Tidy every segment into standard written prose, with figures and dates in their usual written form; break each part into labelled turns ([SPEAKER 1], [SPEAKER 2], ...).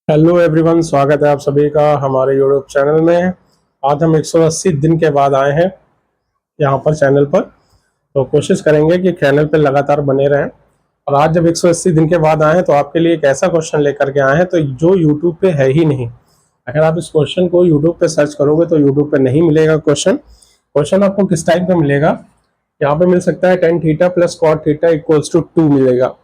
[SPEAKER 1] Hello everyone, स्वागत है आप सभी का हमारे यूट्यूब चैनल में। आज हम 180 दिन के बाद आए हैं यहाँ पर चैनल पर। तो कोशिश करेंगे कि चैनल पर लगातार बने रहें। और आज जब 180 दिन के बाद आए हैं तो आपके लिए एक ऐसा क्वेश्चन लेकर के आए हैं तो जो यूट्यूब पे है ही नहीं। अगर आप इस क्वेश्चन को यूट्यूब पे सर्च करोगे तो यूट्यूब पे नहीं मिलेगा। क्वेश्चन आपको किस टाइप का मिलेगा? यहाँ पे मिल सकता है tan theta plus cot theta equals to 2 मिलेगा।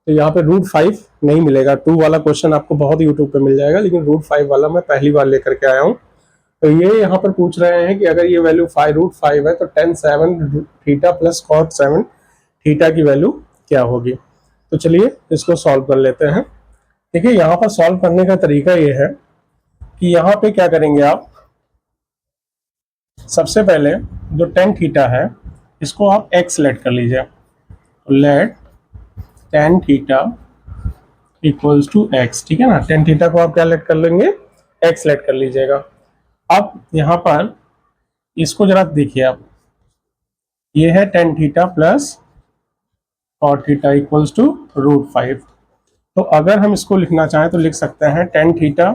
[SPEAKER 1] तो यहाँ पे √5 नहीं मिलेगा। 2 वाला क्वेश्चन आपको बहुत यूट्यूब पे मिल जाएगा, लेकिन √5 वाला मैं पहली बार लेकर के आया हूँ। तो ये यहाँ पर पूछ रहे हैं कि अगर ये वैल्यू √5 है तो tan 7 theta plus cot 7 theta की वैल्यू क्या होगी। तो चलिए इसको सॉल्व कर लेते हैं। देखिए, यहाँ पर सॉल्व करने का तरीका ये है कि यहाँ पे क्या करेंगे आप, सबसे पहले जो tan थीटा है इसको आप x लेट कर लीजिए। Let tan theta equals to x, ठीक है ना। tan थीटा को आप क्या लेट कर लेंगे? x लेट कर लीजिएगा। अब यहाँ पर इसको जरा देखिए आप, ये है tan theta plus cot theta equals to √5। तो अगर हम इसको लिखना चाहें तो लिख सकते हैं tan theta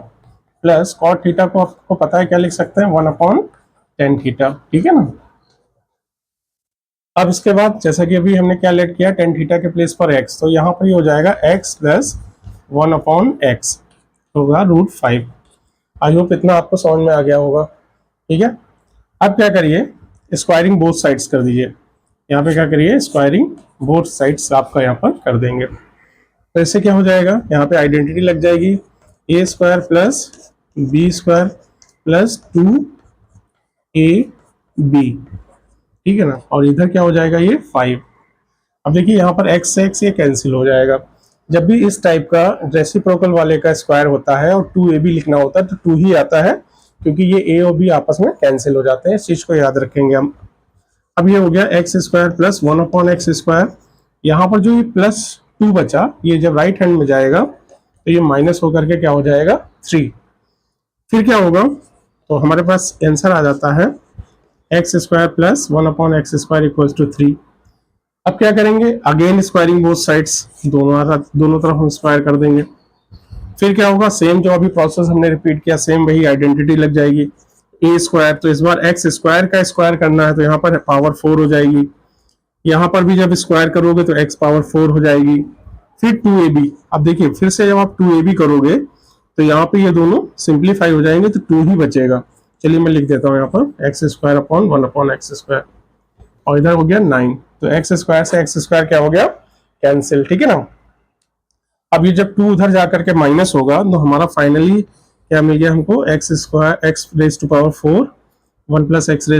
[SPEAKER 1] plus cot theta को आपको पता है क्या लिख सकते हैं? 1/tan थीटा, ठीक है ना। अब इसके बाद जैसा कि अभी हमने क्या लेट किया tan थीटा के प्लेस पर x, तो यहाँ पर ये हो जाएगा x प्लस 1/x होगा √5। आई होप इतना आपको समझ में आ गया होगा, ठीक है। अब क्या करिए, स्क्वायरिंग बोथ साइड्स कर दीजिए। यहाँ पे क्या करिए, स्क्वायरिंग बोथ साइड्स आपका यहाँ पर कर देंगे। तो इससे क्या हो जाएगा, यहाँ पे आइडेंटिटी लग जाएगी a² plus b² plus 2ab, ठीक है ना। और इधर क्या हो जाएगा, ये 5। अब देखिए यहाँ पर x से x ये कैंसिल हो जाएगा। जब भी इस टाइप का रेसिप्रोकल वाले का स्क्वायर होता है और 2ab लिखना होता है तो 2 ही आता है, क्योंकि ये a और b आपस में कैंसिल हो जाते हैं। इस चीज को याद रखेंगे हम। अब ये हो गया x² प्लस 1/x²। यहाँ पर जो ये +2 बचा, ये जब राइट हैंड में जाएगा तो ये माइनस होकर के क्या हो जाएगा 3। फिर क्या होगा, तो हमारे पास आंसर आ जाता है x² plus 1/x² equals to 3। अब क्या करेंगे, अगेन स्क्वायरिंग बोथ साइड्स, दोनों तरफ हम स्क्वायर कर देंगे। फिर क्या होगा, सेम जो अभी प्रोसेस हमने रिपीट किया, सेम वही आइडेंटिटी लग जाएगी a²। तो इस बार x² का स्क्वायर करना है तो यहाँ पर पावर 4 हो जाएगी। यहाँ पर भी जब स्क्वायर करोगे तो x पावर 4 हो जाएगी। फिर 2ab। अब देखिए फिर से जब आप 2ab करोगे तो यहाँ पे ये दोनों सिंप्लीफाई हो जाएंगे तो 2 ही बचेगा। चलिए मैं लिख देता हूँ यहाँ पर x² अपॉन 1/x², और इधर हो गया 9। तो x² से x² क्या हो गया, कैंसिल, ठीक है ना। अब ये जब 2 उधर जाकर के माइनस होगा तो हमारा फाइनली क्या मिल गया हमको, x² 1 plus x⁴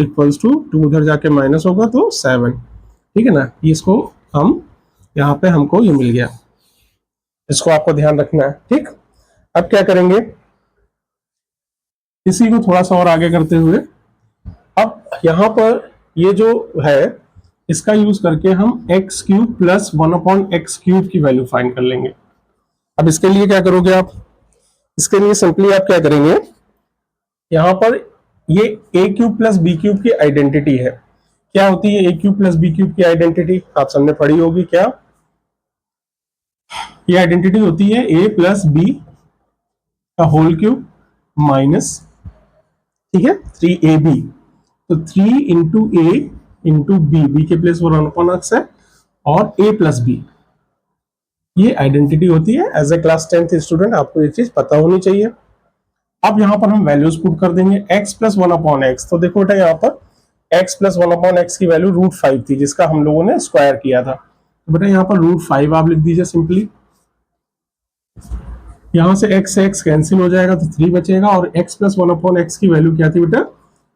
[SPEAKER 1] equals to 2 उधर जाके माइनस होगा तो 7, ठीक है ना। इसको हम यहाँ पे हमको ये मिल गया, इसको आपको ध्यान रखना है, ठीक। अब क्या करेंगे, इसी को थोड़ा सा और आगे करते हुए अब यहाँ पर ये जो है इसका यूज करके हम x³ प्लस 1/x³ की वैल्यू फाइंड कर लेंगे। अब इसके लिए क्या करोगे आप, इसके लिए सिंपली आप क्या करेंगे, यहाँ पर ये a³ प्लस b³ की आइडेंटिटी है। क्या होती है a³ प्लस b³ की आइडेंटिटी, आप सबने पढ़ी होगी। क्या ये आइडेंटिटी होती है a प्लस b का होल क्यूब माइनस, ठीक है, 3ab। तो 3 इंटू ए इंटू बी के प्लेस 1/x है, और a प्लस बी, ये आइडेंटिटी होती है। As a class 10th student आपको ये चीज पता होनी चाहिए। अब यहाँ पर हम वैल्यूज पुट कर देंगे x प्लस 1/x। तो देखो बेटा, यहाँ पर x प्लस 1/x की वैल्यू √5 थी, जिसका हम लोगों ने स्क्वायर किया था। तो बेटा यहाँ पर √5 आप लिख दीजिए सिंपली। यहाँ से x कैंसिल हो जाएगा तो 3 बचेगा, और x प्लस 1/x की वैल्यू क्या थी बेटा,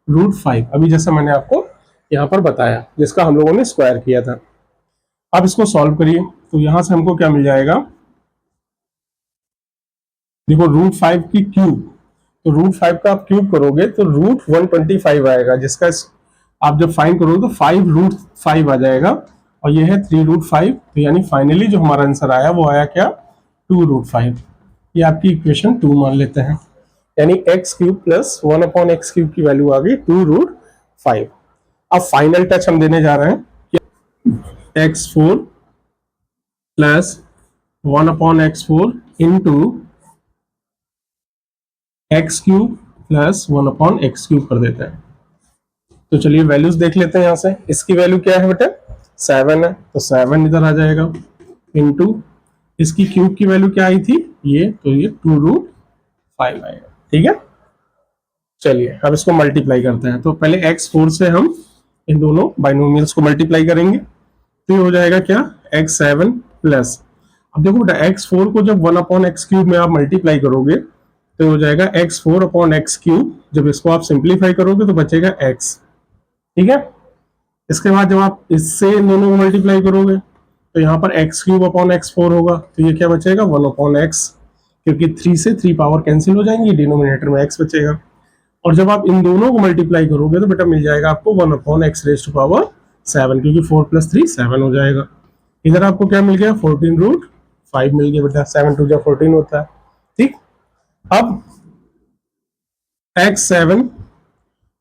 [SPEAKER 1] √5, अभी जैसा मैंने आपको यहाँ पर बताया, जिसका हम लोगों ने स्क्वायर किया था। अब इसको सॉल्व करिए, तो यहाँ से हमको क्या मिल जाएगा, देखो √5 की क्यूब, तो √5 का आप क्यूब करोगे तो √125 आएगा, जिसका आप जब फाइंड करोगे तो 5√5 आ जाएगा, और ये है 3√5। तो यानी फाइनली जो हमारा आंसर आया वो आया क्या, 2√5। ये आपकी इक्वेशन 2 मान लेते हैं, यानी x³ प्लस 1/x³ की वैल्यू आ गई 2√5। अब फाइनल टच हम देने जा रहे हैं, x4 plus 1/x4 into x cube plus 1/x³ कर देते हैं। तो चलिए वैल्यूज देख लेते हैं यहाँ से। इसकी वैल्यू क्या है बेटा, 7 है, तो 7 इधर आ जाएगा इनटू इसकी क्यूब की वैल्यू क्या आई थी ये, तो ये 2√5 आएगा। ठीक है, चलिए अब इसको मल्टीप्लाई करते हैं। तो पहले x4 से हम इन दोनों बाइनोमियल्स को मल्टीप्लाई करेंगे, तो ये हो जाएगा क्या, x7 प्लस, अब देखो बेटा x4 को जब 1/x³ में आप मल्टीप्लाई करोगे तो हो जाएगा x4/x³। जब इसको आप सिंप्लीफाई करोगे तो बचेगा x। ठीक है, इसके बाद जब आप इससे इन दोनों को मल्टीप्लाई करोगे तो यहाँ पर x³/x4 होगा, तो ये क्या बचेगा 1/x, क्योंकि 3 से 3 पावर कैंसिल हो जाएंगी, डिनोमिनेटर में x बचेगा। और जब आप इन दोनों को मल्टीप्लाई करोगे तो बेटा मिल जाएगा आपको 1/x⁻⁷, क्योंकि 4 + 3 7 हो जाएगा। इधर आपको क्या मिल गया, 14√5 मिल गया बेटा, 7 2 14 होता है। ठीक, अब x7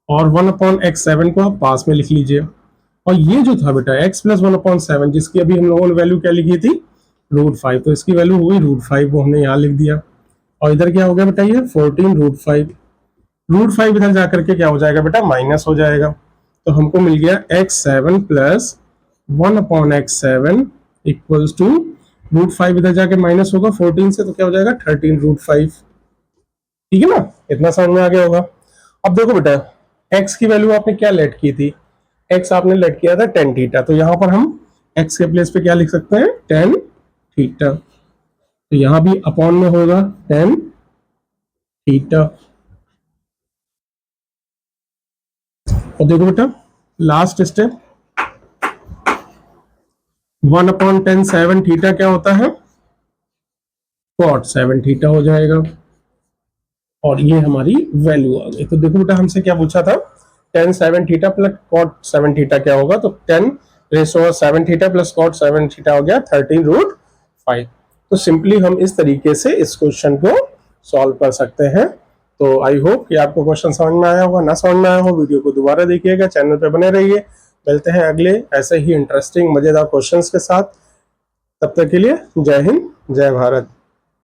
[SPEAKER 1] और 1/x7 को आप पास में लिख लीजिए, और ये जो था बेटा x + 1/7 जिसकी अभी हम लोगों ने वैल्यू क्या लिखी थी, √5, तो इसकी वैल्यू हो गई √5, वो हमने यहाँ लिख दिया। और इधर क्या हो गया बेटा, ये 14√5, √5 इधर जाकर के क्या हो जाएगा बेटा, माइनस हो जाएगा। तो हमको मिल गया x7 + 1/x7 इक्वल्स टू √5, इधर जाके माइनस होगा 14 से, तो क्या हो जाएगा 13√5। ठीक है ना, इतना समझ में आ गया होगा। अब देखो बेटा x की वैल्यू आपने क्या लेट की थी, x आपने लेट किया था tan थीटा, तो यहां पर हम x के प्लेस पे क्या लिख सकते हैं, tan थीटा, तो यहां भी अपॉन में होगा tan थीटा। और देखो बेटा लास्ट स्टेप, 1/tan7 थीटा क्या होता है, cot 7 थीटा हो जाएगा। और ये हमारी वैल्यू आ गई। तो देखो बेटा हमसे क्या पूछा था, tan7 theta plus cot 7 theta क्या होगा, तो tan⁻7 theta plus cot 7 theta हो गया 13√5। तो सिंपली हम इस तरीके से इस क्वेश्चन को सॉल्व कर सकते हैं। तो आई होप कि आपको क्वेश्चन समझ में आया होगा, ना समझ में आया हो वीडियो को दोबारा देखिएगा, चैनल पे बने रहिए। मिलते हैं अगले ऐसे ही इंटरेस्टिंग मजेदार क्वेश्चंस के साथ, तब तक के लिए जय हिंद जय भारत।